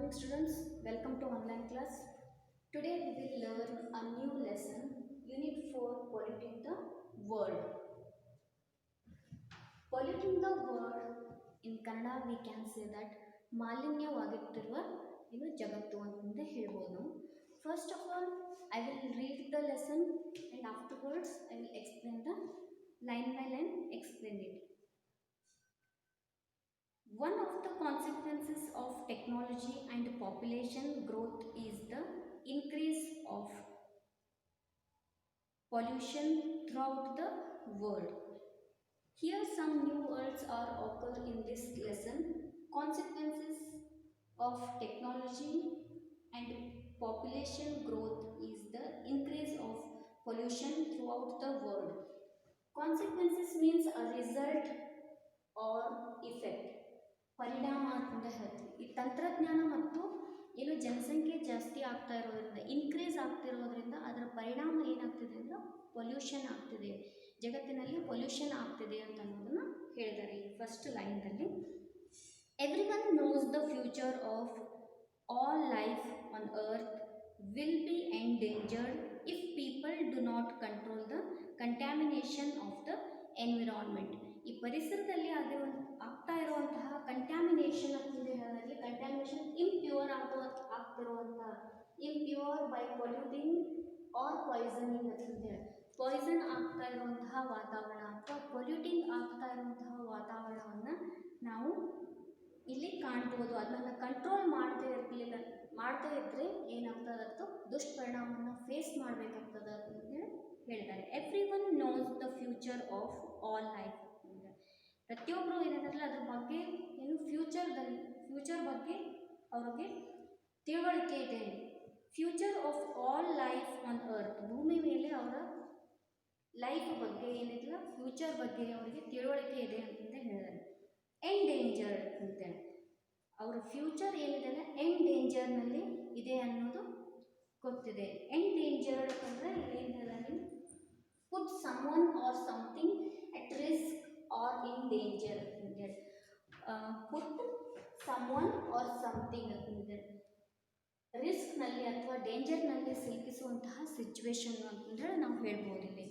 morning students, welcome to online class. Today we will learn a new lesson, Unit 4, Polluting the World. Polluting the world, in Kannada we can say that ಮಾಲಿನ್ಯವಾಗುತ್ತಿರುವ ಜಗತ್ತು ಅಂತಂದೇ ಹೇಳ್ಬೋದು. First of all, I will read the lesson and afterwards I will explain the line by line, explain it. One of the consequences of technology and population growth is the increase of pollution throughout the world. Here some new words are occur in this lesson. Consequences of technology and population growth is the increase of pollution throughout the world. Consequences means a result or effect. ಪರಿಣಾಮ ಅಂತ ಹೇಳ್ತೀವಿ. ಈ ತಂತ್ರಜ್ಞಾನ ಮತ್ತು ಜನಸಂಖ್ಯೆ ಜಾಸ್ತಿ ಆಗ್ತಾ ಇರೋದ್ರಿಂದ, ಇನ್ಕ್ರೀಸ್ ಆಗ್ತಿರೋದ್ರಿಂದ ಅದರ ಪರಿಣಾಮ ಏನಾಗ್ತಿದೆ ಅಂದ್ರೆ ಪೊಲ್ಯೂಷನ್ ಆಗ್ತಿದೆ, ಜಗತ್ತಿನಲ್ಲಿ ಪೊಲ್ಯೂಷನ್ ಆಗ್ತಿದೆ ಅಂತ ಅನ್ನೋದನ್ನ ಹೇಳಿದ್ದಾರೆ ಈ ಫಸ್ಟ್ ಲೈನ್ದಲ್ಲಿ. Every one knows the future of all life on earth will be endangered if people do not control the contamination of the environment. ಈ ಪರಿಸರದಲ್ಲಿ ಆಗ್ತಾ ಇರುವಂತಹ ಕಂಟ್ಯಾಮಿನೇಷನ್ ಅಂತಂದು ಹೇಳೋದ್ರಲ್ಲಿ ಕಂಟ್ಯಾಮಿನೇಷನ್ ಆಗ್ತಿರುವಂತಹ impure by polluting or poisoning ಅಂತಂದು ಹೇಳಿ ಪಾಯ್ಸನ್ ಆಗ್ತಾ ಇರುವಂತಹ ವಾತಾವರಣ ಅಥವಾ ಪೊಲ್ಯೂಟಿಂಗ್ ಆಗ್ತಾ ಇರುವಂತಹ ವಾತಾವರಣವನ್ನು ನಾವು ಇಲ್ಲಿ ಕಾಣ್ಬೋದು. ಅದನ್ನು ಕಂಟ್ರೋಲ್ ಮಾಡದೇ ಇದ್ದರೆ ಏನಾಗ್ತದೆ ಅದು ದುಷ್ಪರಿಣಾಮವನ್ನು ಫೇಸ್ ಮಾಡಬೇಕಾಗ್ತದೆ ಅಂತಂದೇಳಿ ಹೇಳ್ತಾರೆ. Every one knows the future of all life. ಪ್ರತಿಯೊಬ್ಬರು ಏನಾದ್ರಲ್ಲ ಅದ್ರ ಬಗ್ಗೆ ಫ್ಯೂಚರ್ ಬಗ್ಗೆ ಅವ್ರಿಗೆ ತಿಳುವಳಿಕೆ ಇದೆ. Future of all life on earth, ಭೂಮಿ ಮೇಲೆ ಅವರ ಲೈಫ್ ಬಗ್ಗೆ ಏನಿಲ್ಲ ಫ್ಯೂಚರ್ ಬಗ್ಗೆ ಅವರಿಗೆ ತಿಳುವಳಿಕೆ ಇದೆ ಅಂತಂದೇ ಹೇಳಿದ್ದಾರೆ. ಎಂಡೇಂಜರ್ಡ್ ಅಂತೇಳಿ ಅವರ ಫ್ಯೂಚರ್ ಏನಿದೆ ಎಂಡೇಂಜರ್ನಲ್ಲಿ ಇದೆ ಅನ್ನೋದು ಗೊತ್ತಿದೆ. ಎಂಡೇಂಜರ್ಡ್ ಅಂದರೆ ಏನು ಹೇಳಿ put someone or something at risk or in danger ಅಂತೇಳಿ. Put someone or something ಅಂತಂದೇಳಿ ರಿಸ್ಕ್ನಲ್ಲಿ ಅಥವಾ ಡೇಂಜರ್ನಲ್ಲಿ ಸಿಲುಕಿಸುವಂತಹ ಸಿಚುವೇಶನ್ ಅಂತಂದೇಳಿ ನಾವು ಹೇಳ್ಬೋದು ಇಲ್ಲಿ.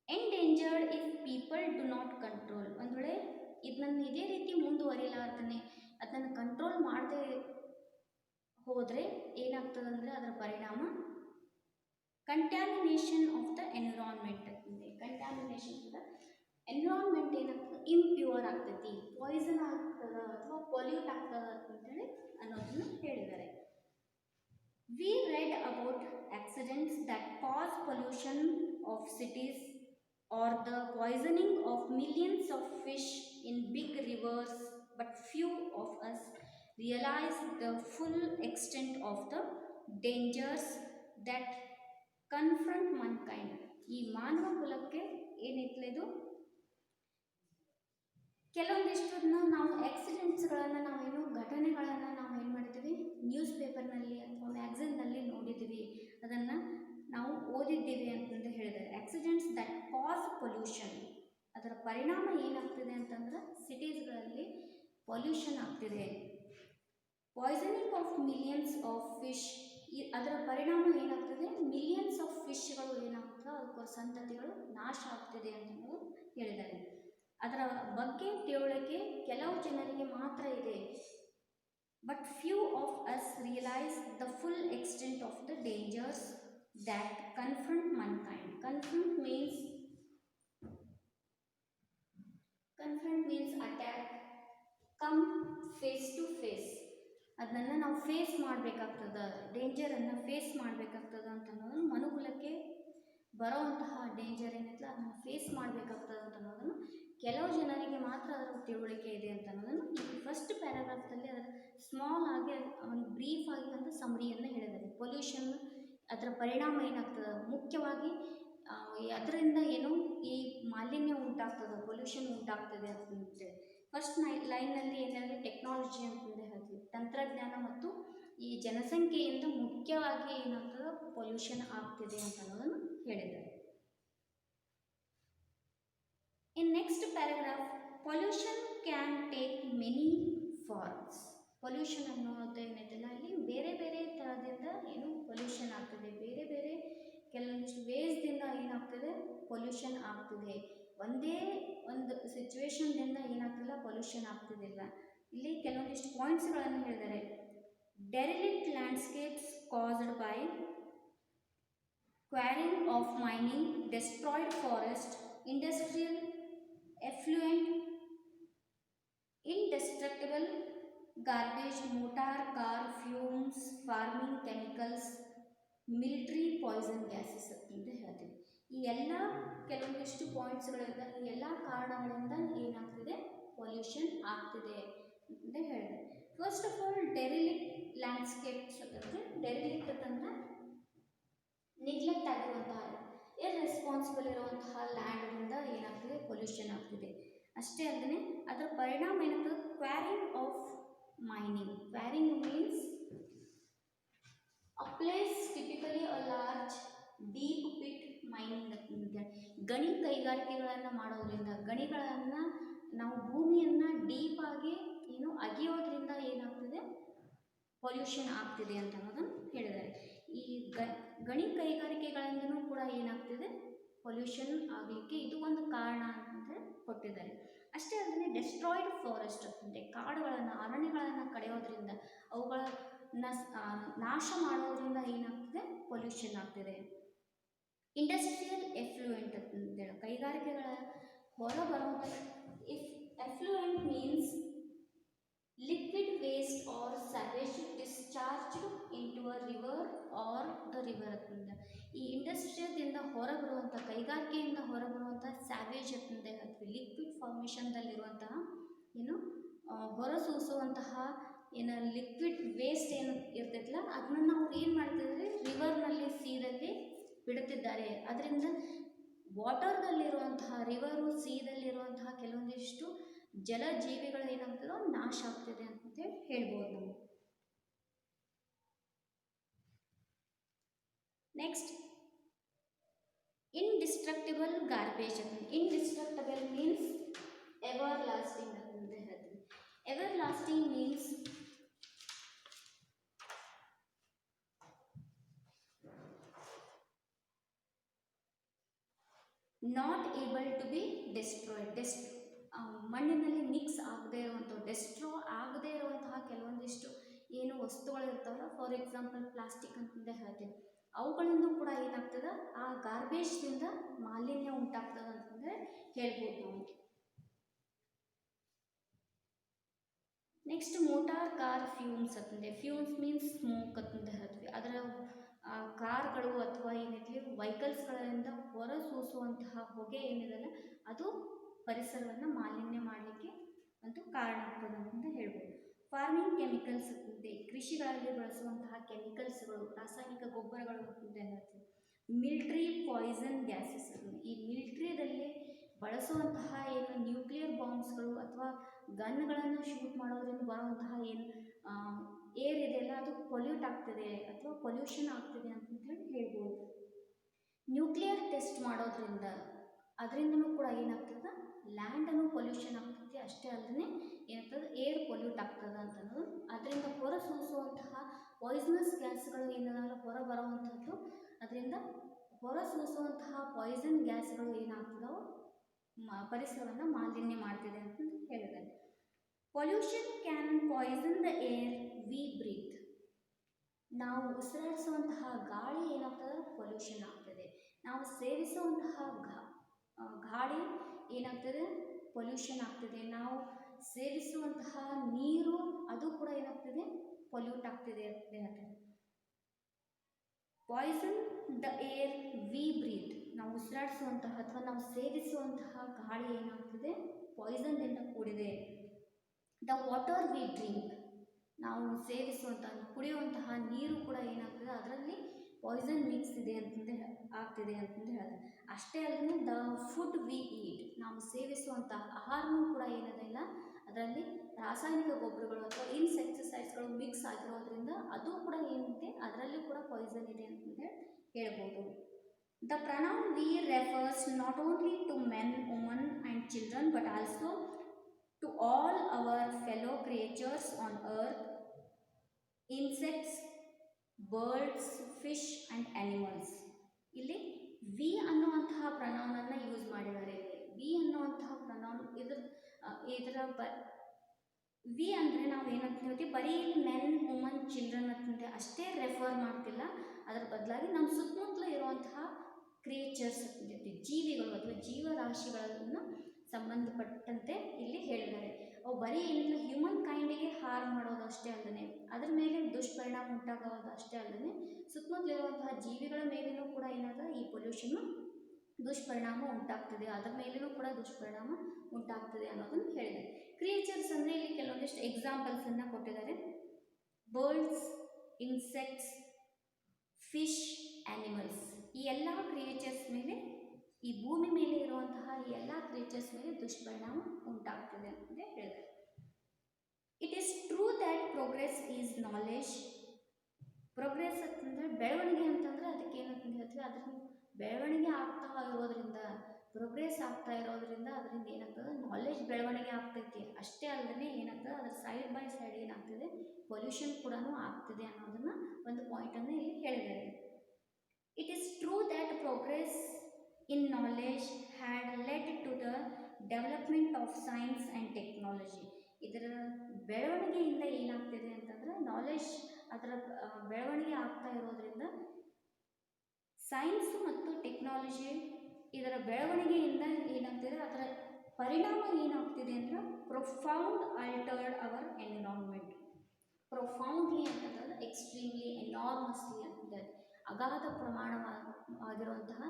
Endangered if people do not control, ಒಂದು ವೇಳೆ ಇದನ್ನು ಇದೇ ರೀತಿ ಮುಂದುವರಿಲಾರ್ದೇ ಅದನ್ನು ಕಂಟ್ರೋಲ್ ಮಾಡದೆ ಹೋದರೆ ಏನಾಗ್ತದೆ ಅಂದರೆ ಅದರ ಪರಿಣಾಮ contamination of the environment. Contamination the environment ಏನಾಗ್ತದೆ ಇಂಪ್ಯೂರ್ ಆಗ್ತೈತಿ, ಪಾಯ್ಸನ್ ಆಗ್ತದೆ ಅಥವಾ ಪೊಲ್ಯೂಟ್ ಆಗ್ತದೆ ಅಂತೇಳಿ ಅನ್ನೋದನ್ನು ಹೇಳಿದ್ದಾರೆ. We read about accidents that cause pollution of cities or the poisoning of millions of fish in big rivers, but few of us realise the full extent of the dangers that confront mankind. ಈ ಮಾನವ ಕುಲಕ್ಕೆ ಏನೈತ್ಲೆದು ಕೆಲವೊಂದಿಷ್ಟನ್ನ ನಾವು ಆಕ್ಸಿಡೆಂಟ್ಸ್ಗಳನ್ನು ನಾವೇನು ಘಟನೆಗಳನ್ನು ನಾವು ಏನು ಮಾಡಿದ್ದೀವಿ news ಪೇಪರ್ನಲ್ಲಿ ಅಥವಾ ಮ್ಯಾಗ್ಝಿನ್ನಲ್ಲಿ ನೋಡಿದ್ದೀವಿ, ಅದನ್ನು ನಾವು ಓದಿದ್ದೀವಿ ಅಂತಂದು ಹೇಳಿದ್ದಾರೆ. ಆಕ್ಸಿಡೆಂಟ್ಸ್ ದಟ್ ಕಾಸ್ ಪೊಲ್ಯೂಷನ್, ಅದರ ಪರಿಣಾಮ ಏನಾಗ್ತಿದೆ ಅಂತಂದ್ರೆ ಸಿಟೀಸ್ಗಳಲ್ಲಿ ಪೊಲ್ಯೂಷನ್ ಆಗ್ತಿದೆ. Poisoning of millions of fish, ಅದರ ಪರಿಣಾಮ ಏನಾಗ್ತದೆ ಮಿಲಿಯನ್ಸ್ ಆಫ್ ಫಿಶ್ಗಳು ಏನಾಗ್ತದೆ ಅದಕ್ಕೆ ಸಂತತಿಗಳು ನಾಶ ಆಗ್ತಿದೆ ಅಂತ ಹೇಳಿದ್ದಾರೆ. ಅದರ ಬಗ್ಗೆ ತಿಳುವಳಿಕೆ ಕೆಲವು ಜನರಿಗೆ ಮಾತ್ರ ಇದೆ. But few of us realise the full extent of the dangers that confront mankind. Confront means attack, come face to face, ಅದನ್ನು ನಾವು ಫೇಸ್ ಮಾಡಬೇಕಾಗ್ತದೆ, ಡೇಂಜರನ್ನು ಫೇಸ್ ಮಾಡಬೇಕಾಗ್ತದೆ ಅಂತ ಅನ್ನೋದನ್ನು ಮನುಕುಲಕ್ಕೆ ಬರೋವಂತಹ ಡೇಂಜರ್ ಏನಿಲ್ಲ ಅದನ್ನು ಫೇಸ್ ಮಾಡಬೇಕಾಗ್ತದೆ ಅಂತ ಅನ್ನೋದನ್ನು ಕೆಲವು ಜನರಿಗೆ ಮಾತ್ರ ಅದರ ತಿಳುವಳಿಕೆ ಇದೆ ಅಂತ ಅನ್ನೋದನ್ನು ಈ ಫಸ್ಟ್ ಪ್ಯಾರಾಗ್ರಾಫ್ದಲ್ಲಿ ಅದರ ಸ್ಮಾಲ್ ಆಗಿ ಒಂದು ಬ್ರೀಫ್ ಆಗಿ ಒಂದು ಸಮರಿಯನ್ನು ಹೇಳಿದ್ದಾರೆ. ಪೊಲ್ಯೂಷನ್ ಅದರ ಪರಿಣಾಮ ಏನಾಗ್ತದೆ, ಮುಖ್ಯವಾಗಿ ಅದರಿಂದ ಏನು ಈ ಮಾಲಿನ್ಯ ಉಂಟಾಗ್ತದೆ, ಪೊಲ್ಯೂಷನ್ ಉಂಟಾಗ್ತದೆ ಅಂತಂತೇಳಿ ಫಸ್ಟ್ ಲೈನ್ನಲ್ಲಿ ಏನಾದರೆ ಟೆಕ್ನಾಲಜಿ ಅಂತಂದೇ ಹೇಳ್ತೀವಿ, ತಂತ್ರಜ್ಞಾನ ಮತ್ತು ಈ ಜನಸಂಖ್ಯೆಯಿಂದ ಮುಖ್ಯವಾಗಿ ಏನಾಗ್ತದೆ ಪೊಲ್ಯೂಷನ್ ಆಗ್ತಿದೆ ಅಂತ ಅನ್ನೋದನ್ನು ಹೇಳಿದ್ದಾರೆ. In next paragraph, pollution can take many forms. Pollution ಅನ್ನೋದು ಏನೈತಲ್ಲ ಇಲ್ಲಿ ಬೇರೆ ಬೇರೆ ಥರದಿಂದ ಏನು ಪೊಲ್ಯೂಷನ್ ಆಗ್ತದೆ, ಬೇರೆ ಬೇರೆ ಕೆಲವೊಂದಿಷ್ಟು ವೇಸ್ದಿಂದ ಏನಾಗ್ತದೆ ಪೊಲ್ಯೂಷನ್ ಆಗ್ತದೆ. ಒಂದೇ ಒಂದು ಸಿಚುವೇಶನ್ದಿಂದ ಏನಾಗ್ತಿಲ್ಲ ಪೊಲ್ಯೂಷನ್ ಆಗ್ತಿದ್ದಿಲ್ಲ. ಇಲ್ಲಿ ಕೆಲವೊಂದಿಷ್ಟು ಪಾಯಿಂಟ್ಸ್ಗಳನ್ನು ಹೇಳಿದ್ದಾರೆ. Derelict landscapes caused by quarrying of mining, destroyed forest, industrial effluent, indestructible garbage, motor car fumes, farming chemicals, military poison gases ಅಂತ ಹೇಳ್ತೀವಿ. ಈ ಎಲ್ಲ ಕೆಲವೊಂದಿಷ್ಟು ಪಾಯಿಂಟ್ಸ್ಗಳಿಂದ, ಈ ಎಲ್ಲ ಕಾರಣಗಳಿಂದ ಏನಾಗ್ತಿದೆ ಪೊಲ್ಯೂಷನ್ ಆಗ್ತಿದೆ ಅಂತ ಹೇಳಿದೆ. ಫಸ್ಟ್ ಆಫ್ ಆಲ್ ಡೆರಿಲಿಕ್ಟ್ ಲ್ಯಾಂಡ್ಸ್ಕೇಪ್ಸ್ ಅಂತಂದರೆ, ಡೆರಿಲಿಕ್ಟ್ ಅಂತಂದ್ರೆ ನೆಗ್ಲೆಕ್ಟ್ ಆಗಿರುವಂತಹ, ಇರ್ರೆಸ್ಪಾನ್ಸಿಬಲ್ ಇರುವಂತಹ ಲ್ಯಾಂಡ್ನಿಂದ ಏನಾಗ್ತಿದೆ ಪೊಲ್ಯೂಷನ್ ಆಗ್ತಿದೆ. ಅಷ್ಟೇ ಅಲ್ಲದೆ ಅದರ ಪರಿಣಾಮ ಏನಾಗ್ತದೆ quarrying of mining. Quarrying means a place typically a large deep pit mining ಅಂತ. ಗಣಿ ಕೈಗಾರಿಕೆಗಳನ್ನು ಮಾಡೋದ್ರಿಂದ, ಗಣಿಗಳನ್ನು ನಾವು ಭೂಮಿಯನ್ನು ಡೀಪ್ ಆಗಿ ಏನು ಅಗಿಯೋದ್ರಿಂದ ಏನಾಗ್ತಿದೆ ಪೊಲ್ಯೂಷನ್ ಆಗ್ತಿದೆ ಅಂತ ಅನ್ನೋದನ್ನು ಹೇಳಿದ್ದಾರೆ. ಈ ಗಣಿ ಕೈಗಾರಿಕೆಗಳಿಂದನೂ ಕೂಡ ಏನಾಗ್ತಿದೆ ಪೊಲ್ಯೂಷನ್ ಆಗಲಿಕ್ಕೆ ಇದು ಒಂದು ಕಾರಣ ಅಂತ ಕೊಟ್ಟಿದ್ದಾರೆ. ಅಷ್ಟೇ ಅಲ್ಲದೆ ಡೆಸ್ಟ್ರಾಯ್ಡ್ ಫಾರೆಸ್ಟ್ ಅಂತಂದರೆ ಕಾಡುಗಳನ್ನು, ಅರಣ್ಯಗಳನ್ನು ಕಡಿಯೋದ್ರಿಂದ, ಅವುಗಳ ನಾಶ ಮಾಡೋದ್ರಿಂದ ಏನಾಗ್ತದೆ ಪೊಲ್ಯೂಷನ್ ಆಗ್ತಿದೆ. ಇಂಡಸ್ಟ್ರಿಯಲ್ ಎಫ್ಲುಯೆಂಟ್ ಅಂತೇಳಿ ಕೈಗಾರಿಕೆಗಳ ಹೊರ ಬರುವಂಥ, effluent means liquid waste or sewage discharged into a river or the river ಅಂತಂದ. ಈ ಇಂಡಸ್ಟ್ರಿಯದಿಂದ ಹೊರಬರುವಂಥ, ಕೈಗಾರಿಕೆಯಿಂದ ಹೊರಬರುವಂಥ ಸ್ಯಾವೇಜ್ ಅಂತಂದೆ ಹೇಳ್ತೀವಿ. ಲಿಕ್ವಿಡ್ ಫಾರ್ಮೇಷನ್ದಲ್ಲಿರುವಂತಹ ಏನು ಹೊರಸೂಸುವಂತಹ ಏನು ಲಿಕ್ವಿಡ್ ವೇಸ್ಟ್ ಏನು ಇರ್ತೈತಲ್ಲ ಅದನ್ನ ಅವ್ರು ಏನು ಮಾಡ್ತಿದ್ದಾರೆ ರಿವರ್ನಲ್ಲಿ, ಸೀದಲ್ಲಿ ಬಿಡುತ್ತಿದ್ದಾರೆ. ಅದರಿಂದ ವಾಟರ್ದಲ್ಲಿರುವಂತಹ, ರಿವರು ಸೀದಲ್ಲಿರುವಂತಹ ಕೆಲವೊಂದಿಷ್ಟು ಜಲಜೀವಿಗಳು ಏನಾಗ್ತದೋ ನಾಶ ಆಗ್ತಿದೆ ಅಂತ ಹೇಳ್ಬೋದು ನಾವು. ನೆಕ್ಸ್ಟ್ ಇಂಡಿಸ್ಟ್ರಕ್ಟಿಬಲ್ ಗಾರ್ಬೇಜ್ ಅಂತ. ಇಂಡಿಸ್ಟ್ರಕ್ಟಬಲ್ ಮೀನ್ಸ್ ಎವರ್ ಲಾಸ್ಟಿಂಗ್ ಅಂತ ಹೇಳ್ತೀವಿ. Everlasting means not able to be destroyed. ಮಣ್ಣಿನಲ್ಲಿ ಮಿಕ್ಸ್ ಆಗದೇ ಇರುವಂಥ, ಡೆಸ್ಟ್ರೋ ಆಗದೇ ಇರುವಂತಹ ಕೆಲವೊಂದಿಷ್ಟು ಏನು ವಸ್ತುಗಳು ಇರ್ತಾವಲ್ಲ, ಫಾರ್ ಎಕ್ಸಾಂಪಲ್ ಪ್ಲಾಸ್ಟಿಕ್ ಅಂತಂದೇ ಹೇಳ್ತೀವಿ, ಅವುಗಳಿಂದ ಕೂಡ ಏನಾಗ್ತದೆ ಆ ಗಾರ್ಬೇಜ್ದಿಂದ ಮಾಲಿನ್ಯ ಉಂಟಾಗ್ತದೆ ಅಂತಂದರೆ ಹೇಳ್ಬೋದು ನಾವು. ನೆಕ್ಸ್ಟ್ ಮೋಟಾರ್ ಕಾರ್ ಫ್ಯೂಮ್ಸ್ ಅಂತಂದೆ. ಫ್ಯೂಮ್ಸ್ ಮೀನ್ಸ್ ಸ್ಮೋಕ್ ಅಂತಂದ ಹೇಳ್ತೀವಿ. ಅದರ ಕಾರ್ಗಳು ಅಥವಾ ಏನಿದೆ ವೆಹಿಕಲ್ಸ್ಗಳಿಂದ ಹೊರಸೂಸುವಂತಹ ಹೊಗೆ ಏನಿದೆಲ್ಲ ಅದು ಪರಿಸರವನ್ನು ಮಾಲಿನ್ಯ ಮಾಡಲಿಕ್ಕೆ ಒಂದು ಕಾರಣ ಆಗ್ತದೆ ಅಂತ ಹೇಳ್ಬೋದು. ಫಾರ್ಮಿಂಗ್ ಕೆಮಿಕಲ್ಸ್ ಅಂತಂದೆ, ಕೃಷಿಗಳಲ್ಲಿ ಬಳಸುವಂತಹ ಕೆಮಿಕಲ್ಸ್ಗಳು, ರಾಸಾಯನಿಕ ಗೊಬ್ಬರಗಳು ಅಂತ ಹೇಳ್ತೀವಿ. Military poison gases. ಈ ಮಿಲಿಟ್ರಿಯಲ್ಲಿ ಬಳಸುವಂತಹ ಏನು ನ್ಯೂಕ್ಲಿಯರ್ ಬಾಂಬ್ಸ್ಗಳು ಅಥವಾ ಗನ್ಗಳನ್ನು ಶೂಟ್ ಮಾಡೋದ್ರಿಂದ ಬರುವಂತಹ ಏನು ಏರ್ ಇದೆಯಲ್ಲ ಅದು ಪೊಲ್ಯೂಟ್ ಆಗ್ತಿದೆ ಅಥವಾ ಪೊಲ್ಯೂಷನ್ ಆಗ್ತಿದೆ ಅಂತಂತೇಳಿ ಹೇಳ್ಬೋದು. ನ್ಯೂಕ್ಲಿಯರ್ ಟೆಸ್ಟ್ ಮಾಡೋದ್ರಿಂದ ಅದರಿಂದನೂ ಕೂಡ ಏನಾಗ್ತದೆ ಲ್ಯಾಂಡನ್ನು ಪೊಲ್ಯೂಷನ್ ಆಗ್ತದೆ. ಅಷ್ಟೇ ಅಲ್ಲದೆ ಏನಾಗ್ತದೆ ಏರ್ ಪೊಲ್ಯೂಟ್ ಆಗ್ತದೆ ಅಂತಂದು. ಅದರಿಂದ ಹೊರಸೂಸುವಂತಹ ಪಾಯ್ಸನಸ್ ಗ್ಯಾಸ್ಗಳು ಏನದಲ್ಲ ಹೊರ ಬರುವಂಥದ್ದು, ಅದರಿಂದ ಹೊರಸೂಸುವಂತಹ ಪಾಯ್ಸನ್ ಗ್ಯಾಸ್ಗಳು ಏನಾಗ್ತದೋ ಪರಿಸರವನ್ನು ಮಾಲಿನ್ಯ ಮಾಡ್ತಿದೆ ಅಂತ ಹೇಳಿದ್ದಾರೆ. Pollution can poison the air we breathe. ನಾವು ಉಸಿರಾಡಿಸುವಂತಹ ಗಾಳಿ ಏನಾಗ್ತದೆ ಪೊಲ್ಯೂಷನ್ ಆಗ್ತದೆ. ನಾವು ಸೇವಿಸುವಂತಹ ಗಾಳಿ ಏನಾಗ್ತದೆ ಪೊಲ್ಯೂಷನ್ ಆಗ್ತದೆ. ನಾವು ಸೇವಿಸುವಂತಹ ನೀರು ಅದು ಕೂಡ ಏನಾಗ್ತದೆ ಪೊಲ್ಯೂಟ್ ಆಗ್ತಿದೆ ಅಂತ ಹೇಳ್ತಾರೆ. Poison the air we breathe. ನಾವು ಉಸಿರಾಡಿಸುವಂತಹ ಅಥವಾ ನಾವು ಸೇವಿಸುವಂತಹ ಗಾಳಿ ಏನಾಗ್ತದೆ ಪಾಯ್ಸನ್ದಿಂದ ಕೂಡಿದೆ. The water we drink. ನಾವು ಸೇವಿಸುವಂತಹ ಕುಡಿಯುವಂತಹ ನೀರು ಕೂಡ ಏನಾಗ್ತದೆ ಅದರಲ್ಲಿ ಪಾಯ್ಸನ್ ಮಿಕ್ಸ್ ಇದೆ ಅಂತಂದು ಆಗ್ತಿದೆ ಅಂತಂದು ಹೇಳ್ತಾರೆ. ಅಷ್ಟೇ ಅಲ್ಲದೆ ದ ಫುಡ್ ವಿ ಈಟ್. ನಾವು ಸೇವಿಸುವಂತಹ ಆಹಾರವೂ ಕೂಡ ಏನಿದೆಲ್ಲ ಅದರಲ್ಲಿ ರಾಸಾಯನಿಕ ಗೊಬ್ಬರಗಳು ಅಥವಾ ಇನ್ಸೆಕ್ಟಿಸೈಡ್ಸ್ಗಳು ಮಿಕ್ಸ್ ಆಗಿರೋದ್ರಿಂದ ಅದು ಕೂಡ ಏನಿದೆ ಅದರಲ್ಲಿ ಕೂಡ ಪಾಯ್ಸನ್ ಇದೆ ಅಂತಂದು ಹೇಳ್ಬೋದು. The pronoun we refers not only to men, woman and children but also to all our fellow creatures on earth, insects, birds, fish and animals. ಇಲ್ಲಿ ವಿ ಅನ್ನುವಂತಹ ಪ್ರನೌನನ್ನು ಯೂಸ್ ಮಾಡಿದ್ದಾರೆ. ವಿ ಅನ್ನುವಂತಹ ಪ್ರನೌನ್ ಇದರ ವಿ ಅಂದರೆ ನಾವು ಏನಂತ ಹೇಳ್ತೀವಿ, ಬರೀ ಮೆನ್, ವುಮನ್, ಚಿಲ್ಡ್ರನ್ ಅಂತಂದರೆ ಅಷ್ಟೇ ರೆಫರ್ ಮಾಡ್ತಿಲ್ಲ. ಅದರ ಬದಲಾಗಿ ನಮ್ಮ ಸುತ್ತಮುತ್ತಲು ಇರುವಂತಹ ಕ್ರಿಯೇಚರ್ಸ್ ಅಂತಂದ್ರೆ ಜೀವಿಗಳು ಅಥವಾ ಜೀವರಾಶಿಗಳನ್ನು ಸಂಬಂಧಪಟ್ಟಂತೆ ಇಲ್ಲಿ ಹೇಳಿದ್ದಾರೆ. ಅವು ಬರೀ ಏನಿಲ್ಲ ಹ್ಯೂಮನ್ ಕೈಂಡಿಗೆ ಹಾರ್ಮ್ ಮಾಡೋದು ಅಷ್ಟೇ ಅಲ್ಲದೆ, ಅದರ ಮೇಲೆ ದುಷ್ಪರಿಣಾಮ ಉಂಟಾಗೋದು ಅಷ್ಟೇ ಅಲ್ಲದೆ, ಸುತ್ತಮುತ್ತಲಿರುವಂತಹ ಜೀವಿಗಳ ಮೇಲೇನೂ ಕೂಡ ಏನಾದ ಈ ಪೊಲ್ಯೂಷನ್ ದುಷ್ಪರಿಣಾಮ ಉಂಟಾಗ್ತದೆ, ಅದರ ಮೇಲೇನೂ ಕೂಡ ದುಷ್ಪರಿಣಾಮ ಉಂಟಾಗ್ತದೆ ಅನ್ನೋದನ್ನು ಹೇಳಿದ್ದಾರೆ. ಕ್ರಿಯೇಚರ್ಸ್ ಅಂದರೆ ಇಲ್ಲಿ ಕೆಲವೊಂದಿಷ್ಟು ಎಕ್ಸಾಂಪಲ್ಸನ್ನು ಕೊಟ್ಟಿದ್ದಾರೆ. Birds, insects, fish, animals. ಈ ಎಲ್ಲ ಕ್ರಿಯೇಚರ್ಸ್ ಮೇಲೆ, ಈ ಭೂಮಿ ಮೇಲೆ ಇರುವಂತಹ ಈ ಎಲ್ಲ ಕ್ರಿಯೇಚರ್ಸ್ ಮೇಲೆ ದುಷ್ಪರಿಣಾಮ ಉಂಟಾಗ್ತದೆ ಅಂತ ಹೇಳಿದ್ದಾರೆ. It is true that progress is knowledge. Progress ಅಂತಂದರೆ ಬೆಳವಣಿಗೆ ಅಂತಂದರೆ ಅದಕ್ಕೆ ಏನಂತ ಹೇಳ್ತೀವಿ, ಅದ್ರ ಬೆಳವಣಿಗೆ ಆಗ್ತಾ ಇರೋದ್ರಿಂದ, ಪ್ರೋಗ್ರೆಸ್ ಆಗ್ತಾ ಇರೋದ್ರಿಂದ ಅದರಿಂದ ಏನಾಗ್ತದೆ, ನಾಲೆಜ್ ಬೆಳವಣಿಗೆ ಆಗ್ತೈತಿ. ಅಷ್ಟೇ ಅಲ್ಲದೆ ಏನಾಗ್ತದೆ, ಅದರ ಸೈಡ್ ಬೈ ಸೈಡ್ ಏನಾಗ್ತದೆ, ಪೊಲ್ಯೂಷನ್ ಕೂಡ ಆಗ್ತದೆ ಅನ್ನೋದನ್ನು ಒಂದು ಪಾಯಿಂಟನ್ನು ಇಲ್ಲಿ ಹೇಳಿದ್ದಾರೆ. It is true that progress in knowledge had led to the development of science and technology. ಇದರ ಬೆಳವಣಿಗೆಯಿಂದ ಏನಾಗ್ತಿದೆ ಅಂತಂದರೆ, ನಾಲೆಜ್ ಅದರ ಬೆಳವಣಿಗೆ ಆಗ್ತಾ ಇರೋದ್ರಿಂದ ಸೈನ್ಸ್ ಮತ್ತು ಟೆಕ್ನಾಲಜಿ ಇದರ ಬೆಳವಣಿಗೆಯಿಂದ ಏನಾಗ್ತಿದೆ, ಅದರ ಪರಿಣಾಮ ಏನಾಗ್ತಿದೆ ಅಂದರೆ profound altered our environment. Profoundly ಅಂತಂದ್ರೆ ಎಕ್ಸ್ಟ್ರೀಮ್ಲಿ, ಎನಾರ್ಮಸ್ಲಿ ಅಂತಂದರೆ ಅಗಾಧ ಪ್ರಮಾಣವಾಗಿರುವಂತಹ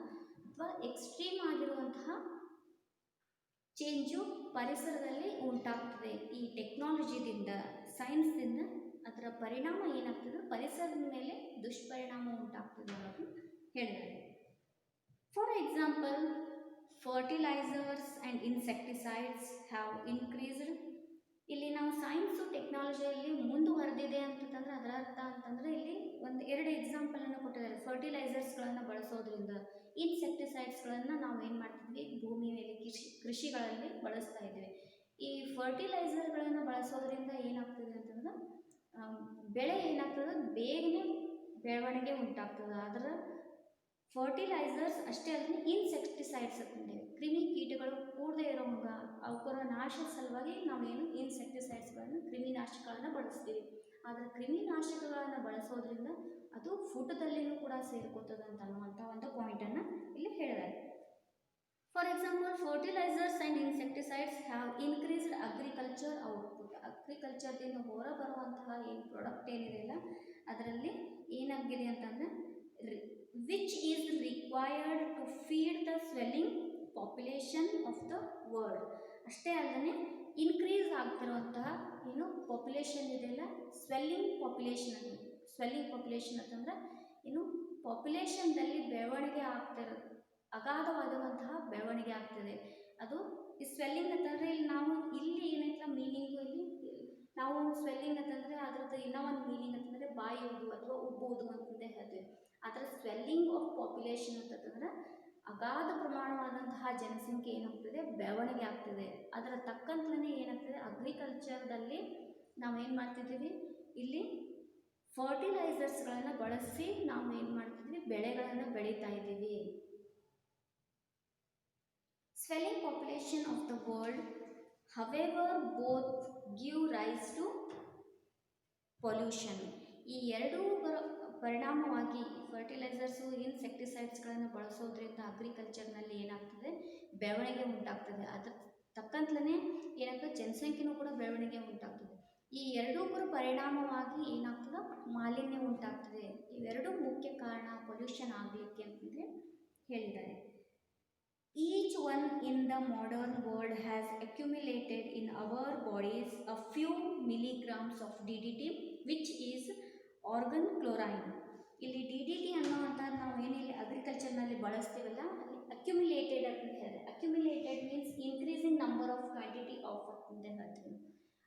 ಅಥವಾ ಎಕ್ಸ್ಟ್ರೀಮ್ ಆಗಿರುವಂತಹ ಚೇಂಜು ಪರಿಸರದಲ್ಲಿ ಉಂಟಾಗ್ತದೆ. ಈ ಟೆಕ್ನಾಲಜಿದಿಂದ, ಸೈನ್ಸ್ದಿಂದ ಅದರ ಪರಿಣಾಮ ಏನಾಗ್ತದೆ, ಪರಿಸರದ ಮೇಲೆ ದುಷ್ಪರಿಣಾಮ ಉಂಟಾಗ್ತದೆ ಅನ್ನೋದು ಹೇಳಿದ್ದಾರೆ. For example, fertilisers and insecticides have increased. ಇಲ್ಲಿ ನಾವು ಸೈನ್ಸು ಟೆಕ್ನಾಲಜಿಯಲ್ಲಿ ಮುಂದುವರೆದಿದೆ ಅಂತಂದರೆ ಅದರ ಅರ್ಥ ಅಂತಂದರೆ ಇಲ್ಲಿ ಎರಡು ಎಕ್ಸಾಂಪಲನ್ನು ಕೊಟ್ಟಿದ್ದಾರೆ. ಫರ್ಟಿಲೈಸರ್ಸ್ಗಳನ್ನು ಬಳಸೋದ್ರಿಂದ, ಇನ್ಸೆಕ್ಟಿಸೈಡ್ಸ್ಗಳನ್ನು ನಾವು ಏನು ಮಾಡ್ತಿದ್ವಿ, ಭೂಮಿ ಮೇಲೆ ಕೃಷಿಗಳಲ್ಲಿ ಬಳಸ್ತಾ ಇದ್ವಿ. ಈ ಫರ್ಟಿಲೈಸರ್ಗಳನ್ನು ಬಳಸೋದ್ರಿಂದ ಏನಾಗ್ತದೆ ಅಂತಂದ್ರೆ ಬೆಳೆ ಏನಾಗ್ತದೆ, ಬೇಗನೆ ಬೆಳವಣಿಗೆ ಉಂಟಾಗ್ತದೆ. ಅದರ ಫರ್ಟಿಲೈಸರ್ಸ್ ಅಷ್ಟೇ ಅಲ್ಲದೆ ಇನ್ಸೆಕ್ಟಿಸೈಡ್ಸ್ ಅಂತಂದರೆ ಕ್ರಿಮಿ ಕೀಟಗಳು ಕೂಡದೇ ಇರೋಂಗ ಅವರ ನಾಶದ ಸಲುವಾಗಿ ನಾವೇನು ಇನ್ಸೆಕ್ಟಿಸೈಡ್ಸ್ಗಳನ್ನು, ಕ್ರಿಮಿನಾಶಕಗಳನ್ನು ಬಳಸ್ತೀವಿ. ಆದರೆ ಕ್ರಿಮಿನಾಶಕಗಳನ್ನು ಬಳಸೋದ್ರಿಂದ ಅದು ಫುಡ್ದಲ್ಲಿನೂ ಕೂಡ ಸೇರ್ಕೋತದೆ ಅಂತ ಅನ್ನುವಂಥ ಒಂದು ಪಾಯಿಂಟನ್ನು ಇಲ್ಲಿ ಹೇಳಿದ್ದಾರೆ. For example, fertilisers and insecticides have increased agriculture output. ಅಗ್ರಿಕಲ್ಚರ್ದಿಂದ ಹೊರ ಬರುವಂತಹ ಏನು ಪ್ರಾಡಕ್ಟ್ ಏನಿದೆಯಲ್ಲ ಅದರಲ್ಲಿ ಏನಾಗಿದೆ ಅಂತಂದರೆ which is required to feed the swelling population of the world. ಅಷ್ಟೇ ಅಲ್ಲದೆ ಇನ್ಕ್ರೀಸ್ ಆಗ್ತಿರುವಂತಹ ಏನು ಪಾಪ್ಯುಲೇಷನ್ ಇದೆಯಲ್ಲ, ಸ್ವೆಲ್ಲಿಂಗ್ ಪಾಪ್ಯುಲೇಷನ್ ಅಂತಂದ್ರೆ ಏನು, ಪಾಪ್ಯುಲೇಷನ್ದಲ್ಲಿ ಬೆಳವಣಿಗೆ ಆಗ್ತಿರೋ ಅಗಾಧವಾದಂತಹ ಬೆಳವಣಿಗೆ ಆಗ್ತದೆ. ಅದು ಈ ಸ್ವೆಲ್ಲಿಂಗ್ ಅಂತಂದರೆ ಇಲ್ಲಿ ನಾವು ಇಲ್ಲಿ ಏನೈತಲ್ಲ ಮೀನಿಂಗು, ಇಲ್ಲಿ ನಾವು ಸ್ವೆಲ್ಲಿಂಗ್ ಅಂತಂದರೆ ಅದರದ್ದು ಇನ್ನೂ ಒಂದು ಮೀನಿಂಗ್ ಅಂತಂದರೆ ಬಾಯುವುದು ಅಥವಾ ಉಬ್ಬುವುದು ಅಂತಂದೇ ಹೇಳ್ತೀವಿ. ಅದರ ಸ್ವೆಲ್ಲಿಂಗ್ ಆಫ್ ಪಾಪ್ಯುಲೇಷನ್ ಅಂತಂದ್ರೆ ಅಗಾಧ ಪ್ರಮಾಣವಾದಂತಹ ಜನಸಂಖ್ಯೆ ಏನಾಗ್ತದೆ, ಬೆಳವಣಿಗೆ ಆಗ್ತದೆ. ಅದರ ತಕ್ಕಂತಲೇ ಏನಾಗ್ತದೆ, ಅಗ್ರಿಕಲ್ಚರ್ದಲ್ಲಿ ನಾವೇನು ಮಾಡ್ತಿದ್ದೀವಿ, ಇಲ್ಲಿ ಫರ್ಟಿಲೈಸರ್ಸ್ಗಳನ್ನು ಬಳಸಿ ನಾವು ಏನು ಮಾಡ್ತಿದ್ವಿ, ಬೆಳೆಗಳನ್ನು ಬೆಳೀತಾ ಇದ್ದೀವಿ. Swelling population of the world, however, both give rise to pollution. ಈ ಎರಡೂ ಪರಿಣಾಮವಾಗಿ ಫರ್ಟಿಲೈಸರ್ಸು, ಇನ್ಸೆಕ್ಟಿಸೈಡ್ಸ್ಗಳನ್ನು ಬಳಸೋದ್ರಿಂದ ಅಗ್ರಿಕಲ್ಚರ್ನಲ್ಲಿ ಏನಾಗ್ತದೆ, ಬೆಳವಣಿಗೆ ಉಂಟಾಗ್ತದೆ. ಅದ್ರ ತಕ್ಕಂತಲೇ ಏನಾಗ್ತದೆ, ಜನಸಂಖ್ಯೆನೂ ಕೂಡ ಬೆಳವಣಿಗೆ ಉಂಟಾಗ್ತದೆ. ಈ ಎರಡೂ ಪರಿಣಾಮವಾಗಿ ಏನಾಗ್ತದೆ, ಮಾಲಿನ್ಯ ಉಂಟಾಗ್ತದೆ. ಇವೆರಡೂ ಮುಖ್ಯ ಕಾರಣ ಪೊಲ್ಯೂಷನ್ ಆಗಲಿಕ್ಕೆ ಅಂತಂದರೆ ಹೇಳಿದ್ದಾರೆ. Each one in the modern world has accumulated in our bodies a few milligrams of DDT, which is organ chlorine. ಇಲ್ಲಿ DDT ಅನ್ನುವಂಥದ್ದು ನಾವು ಏನಿಲ್ಲಿ ಅಗ್ರಿಕಲ್ಚರ್ನಲ್ಲಿ ಬಳಸ್ತೀವಲ್ಲ, ಅಲ್ಲಿ ಅಕ್ಯುಮಿಲೇಟೆಡ್ ಅಂತ ಹೇಳಿದೆ. Accumulated means increasing number of quantity of ಅಂತ ಹೇಳ್ತೀವಿ.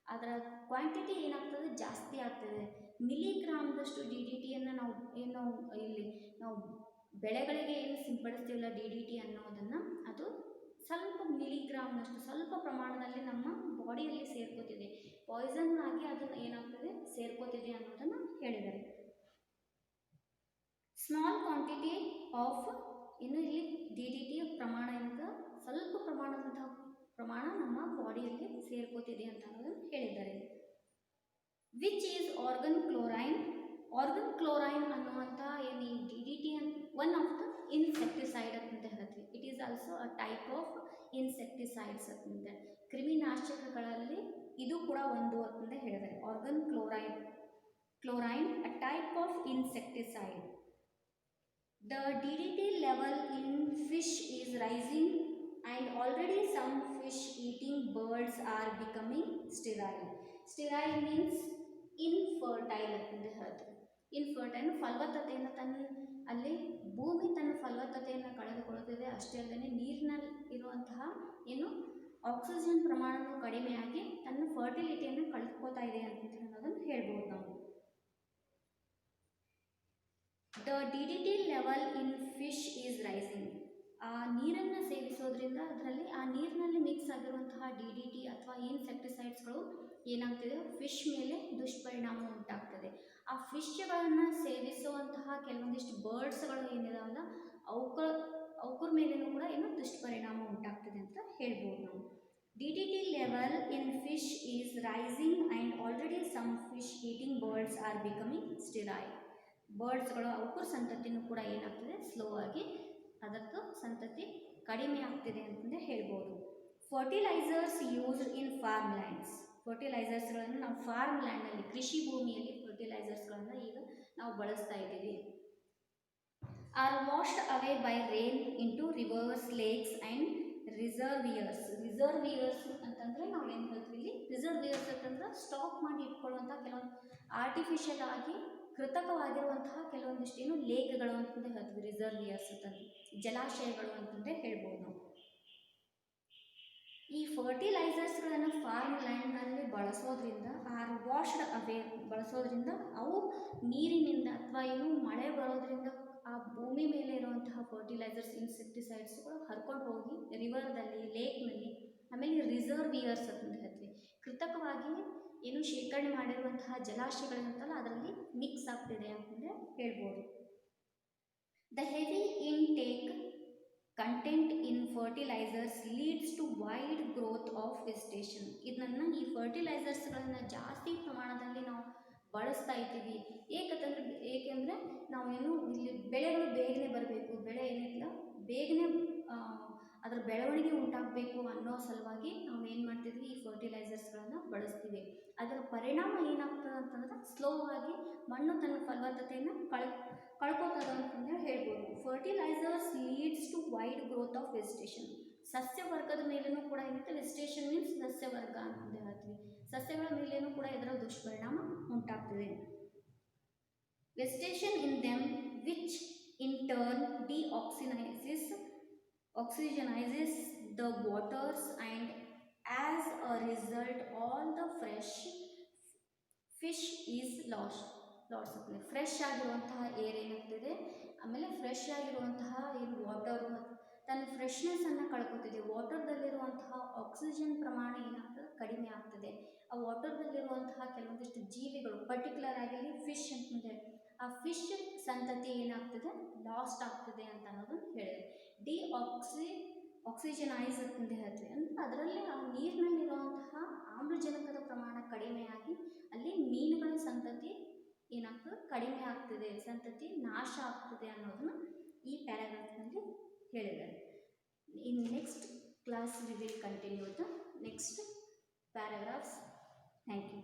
ಅದರ ಕ್ವಾಂಟಿಟಿ ಏನಾಗ್ತದೆ, ಜಾಸ್ತಿ ಆಗ್ತದೆ. ಮಿಲಿಗ್ರಾಮ್ದಷ್ಟು DDTಯನ್ನು ನಾವು ಏನು ಇಲ್ಲಿ ನಾವು ಬೆಳೆಗಳಿಗೆ ಏನು ಸಿಂಪಡಿಸ್ತೀವಲ್ಲ DDT ಅನ್ನೋದನ್ನು, ಅದು ಸ್ವಲ್ಪ ಮಿಲಿಗ್ರಾಮ್ನಷ್ಟು, ಸ್ವಲ್ಪ ಪ್ರಮಾಣದಲ್ಲಿ ನಮ್ಮ ಬಾಡಿಯಲ್ಲಿ ಸೇರ್ಕೋತಿದೆ. ಪಾಯ್ಸನ್ ಆಗಿ ಅದನ್ನು ಏನಾಗ್ತದೆ ಸೇರ್ಕೋತಿದೆ ಅನ್ನೋದನ್ನು ಹೇಳಿದ್ದಾರೆ. ಸ್ಮಾಲ್ ಕ್ವಾಂಟಿಟಿ ಆಫ್ ಇನ್ನು ಇಲ್ಲಿ DDT ಪ್ರಮಾಣ ಅಂತ ಸ್ವಲ್ಪ ಪ್ರಮಾಣ ನಮ್ಮ ಬಾಡಿಯಲ್ಲಿ ಸೇರ್ಕೋತಿದೆ ಅಂತ ಅನ್ನೋದನ್ನು ಹೇಳಿದ್ದಾರೆ. Which is organ chlorine. Organ chlorine ಅನ್ನುವಂಥ ಏನು ಈ DDT one of the insecticide ಅಂತ ಹೇಳ್ತೀವಿ. It is also a type of insecticides ಅಂತ ಕ್ರಿಮಿನಾಶಕಗಳಲ್ಲಿ ಇದು ಕೂಡ ಒಂದು ಅಂತ ಹೇಳಿದ್ದಾರೆ. Organ chlorine a type of insecticide. The DDT level in fish is rising and already some fish eating birds are becoming sterile. Sterile means infertile ಅಂತ ಹೇಳ್ತೀವಿ. Infertile ಫಲವತ್ತತೆಯನ್ನು ಅಲ್ಲಿ ಭೂಮಿ ತನ್ನ ಫಲವತ್ತತೆಯನ್ನು ಕಳೆದುಕೊಳ್ಳುತ್ತಿದೆ. ಅಷ್ಟೇ ಅಲ್ಲದೆ ನೀರಿನಲ್ಲಿ ಇರುವಂತಹ ಏನು ಆಕ್ಸಿಜನ್ ಪ್ರಮಾಣವು ಕಡಿಮೆಯಾಗಿ ತನ್ನ ಫರ್ಟಿಲಿಟಿಯನ್ನು ಕಳೆದುಕೋತಾ ಇದೆ ಅಂತ ಅನ್ನೋದನ್ನು ಹೇಳ್ಬೋದು ನಾವು. The DDT level in fish is rising. ಆ ನೀರನ್ನು ಸೇವಿಸೋದ್ರಿಂದ ಅದರಲ್ಲಿ ಆ ನೀರಿನಲ್ಲಿ ಮಿಕ್ಸ್ ಆಗಿರುವಂತಹ DDT ಅಥವಾ ಇನ್ಸೆಕ್ಟಿಸೈಡ್ಸ್ಗಳು ಏನಾಗ್ತಿದೆ ಫಿಶ್ ಮೇಲೆ ದುಷ್ಪರಿಣಾಮ ಉಂಟಾಗ್ತದೆ. ಆ ಫಿಶ್ಗಳನ್ನು ಸೇವಿಸುವಂತಹ ಕೆಲವೊಂದಿಷ್ಟು ಬರ್ಡ್ಸ್ಗಳು ಏನಿದಾವಲ್ಲ ಅವರ ಮೇಲೇನೂ ಕೂಡ ಏನು ದುಷ್ಪರಿಣಾಮ ಉಂಟಾಗ್ತದೆ ಅಂತ ಹೇಳ್ಬೋದು ನಾವು. DDT level in fish is rising and already some fish eating birds are becoming sterile. ಬರ್ಡ್ಸ್ಗಳು ಅವಕ್ಕೂ ಸಂತತಿನೂ ಕೂಡ ಏನಾಗ್ತದೆ ಸ್ಲೋ ಆಗಿ ಅದಕ್ಕೆ ಸಂತತಿ ಕಡಿಮೆ ಆಗ್ತಿದೆ ಅಂತಂದೇ ಹೇಳ್ಬೋದು. Fertilisers used in farm lands. ಫರ್ಟಿಲೈಸರ್ಸ್ಗಳನ್ನು ನಾವು ಫಾರ್ಮ್ ಲ್ಯಾಂಡಲ್ಲಿ ಕೃಷಿ ಭೂಮಿಯಲ್ಲಿ ಫರ್ಟಿಲೈಸರ್ಸ್ಗಳನ್ನು ಈಗ ನಾವು ಬಳಸ್ತಾ ಇದ್ದೀವಿ. Are washed away by rain into rivers, lakes and reservoirs. Reservoirs ಅಂತಂದರೆ ನಾವು ಏನು ಹೇಳ್ತೀವಿ, ರಿಸರ್ವಿಯರ್ಸ್ ಅಂತಂದ್ರೆ ಸ್ಟಾಕ್ ಮಾಡಿ ಇಟ್ಕೊಳ್ಳುವಂಥ ಕೆಲವೊಂದು ಆರ್ಟಿಫಿಷಿಯಲ್ ಆಗಿ ಕೃತಕವಾಗಿರುವಂತಹ ಕೆಲವೊಂದಿಷ್ಟು ಏನು ಲೇಕ್ಗಳು ಅಂತಂದರೆ ಹೇಳ್ತೀವಿ ರಿಸರ್ವಿಯರ್ಸ್ ಅಂತಂದರೆ, ಜಲಾಶಯಗಳು ಅಂತಂದರೆ ಹೇಳ್ಬೋದು ನಾವು. ಈ ಫರ್ಟಿಲೈಸರ್ಸ್ಗಳನ್ನು ಫಾರ್ಮ್ ಲ್ಯಾಂಡ್ನಲ್ಲಿ ಬಳಸೋದ್ರಿಂದ ಆರ್ ವಾಶ್ಡ್ ಅವೇ ಬಳಸೋದ್ರಿಂದ ಅವು ನೀರಿನಿಂದ ಅಥವಾ ಏನು ಮಳೆ ಬರೋದ್ರಿಂದ ಆ ಭೂಮಿ ಮೇಲೆ ಇರುವಂತಹ ಫರ್ಟಿಲೈಸರ್ಸ್ ಇನ್ಸೆಕ್ಟಿಸೈಡ್ಸ್ಗಳು ಹರ್ಕೊಂಡು ಹೋಗಿ ರಿವರ್ದಲ್ಲಿ, ಲೇಕ್ನಲ್ಲಿ, ಆಮೇಲೆ ರಿಸರ್ವಿಯರ್ಸ್ ಅಂತ ಹೇಳ್ತೀವಿ ಕೃತಕವಾಗಿ ಏನು ಶೇಖರಣೆ ಮಾಡಿರುವಂತಹ ಜಲಾಶಯಗಳಿರುತ್ತಲ್ಲ ಅದರಲ್ಲಿ ಮಿಕ್ಸ್ ಆಗ್ತಿದೆ ಅಂತಂದರೆ ಹೇಳ್ಬೋದು. The heavy intake content in fertilisers leads to wide growth of vegetation. ಇದನ್ನು ಈ ಫರ್ಟಿಲೈಸರ್ಸ್ಗಳನ್ನು ಜಾಸ್ತಿ ಪ್ರಮಾಣದಲ್ಲಿ ನಾವು ಬಳಸ್ತಾ ಇದ್ದೀವಿ. ಏಕೆಂದರೆ ನಾವೇನು ಇಲ್ಲಿ ಬೆಳೆಗಳು ಬೇಗನೆ ಬರಬೇಕು, ಬೆಳೆ ಏನಿಲ್ಲ ಬೇಗನೆ ಅದರ ಬೆಳವಣಿಗೆ ಉಂಟಾಗಬೇಕು ಅನ್ನೋ ಸಲುವಾಗಿ ನಾವು ಏನು ಮಾಡ್ತಿದ್ವಿ ಈ ಫರ್ಟಿಲೈಸರ್ಸ್ಗಳನ್ನು ಬಳಸ್ತೀವಿ. ಅದರ ಪರಿಣಾಮ ಏನಾಗ್ತದೆ ಅಂತಂದ್ರೆ ಸ್ಲೋ ಆಗಿ ಮಣ್ಣು ತನ್ನ ಫಲವತ್ತತೆಯನ್ನು ಕಳ್ಕೋತದ ಅಂತಂದೇಳಿ ಹೇಳ್ಬೋದು. Fertilisers leads to wide growth of vegetation. ಸಸ್ಯವರ್ಗದ ಮೇಲೂ ಕೂಡ ಏನಿದೆ, ವೆಜಿಟೇಷನ್ ಮೀನ್ಸ್ ಸಸ್ಯವರ್ಗ ಅಂತಂದು ಹೇಳ್ತೀವಿ. ಸಸ್ಯಗಳ ಮೇಲೇನೂ ಕೂಡ ಇದರ ದುಷ್ಪರಿಣಾಮ ಉಂಟಾಗ್ತದೆ. Vegetation in them which in turn oxygenizes the waters and as a result all the fresh fish is lost. Fresh ಆಗಿರುವಂತಹ ಏರ್ ಏನಾಗ್ತದೆ, ಆಮೇಲೆ ಫ್ರೆಶ್ ಆಗಿರುವಂತಹ ಏನು ವಾಟರು ತನ್ನ ಫ್ರೆಶ್ನೆಸ್ಸನ್ನು ಕಳ್ಕೊತಿದೆ. ವಾಟರ್ದಲ್ಲಿರುವಂತಹ ಆಕ್ಸಿಜನ್ ಪ್ರಮಾಣ ಏನಾಗ್ತದೆ ಕಡಿಮೆ ಆಗ್ತದೆ. ಆ ವಾಟರ್ದಲ್ಲಿರುವಂತಹ ಕೆಲವೊಂದಿಷ್ಟು ಜೀವಿಗಳು ಪರ್ಟಿಕ್ಯುಲರ್ ಆಗಿ ಫಿಶ್ ಅಂತಂದರೆ ಆ ಫಿಶ್ ಸಂತತಿ ಏನಾಗ್ತದೆ ಲಾಸ್ಟ್ ಆಗ್ತದೆ ಅಂತ ಅನ್ನೋದನ್ನು ಹೇಳಿದೆ. ಆಕ್ಸಿಜನೈಸ್ ಅಂತ ಹೇಳ್ತೀವಿ ಅಂದರೆ ಅದರಲ್ಲಿ ಆ ನೀರಿನಲ್ಲಿರುವಂತಹ ಆಮ್ಲಜನಕದ ಪ್ರಮಾಣ ಕಡಿಮೆಯಾಗಿ ಅಲ್ಲಿ ಮೀನುಗಳ ಸಂತತಿ ಏನಾಗ್ತದೆ ಕಡಿಮೆ ಆಗ್ತದೆ, ಸಂತತಿ ನಾಶ ಆಗ್ತದೆ ಅನ್ನೋದನ್ನು ಈ ಪ್ಯಾರಾಗ್ರಾಫ್ನಲ್ಲಿ ಹೇಳಿದ್ದಾರೆ. In next class we will continue the next paragraphs. Thank you.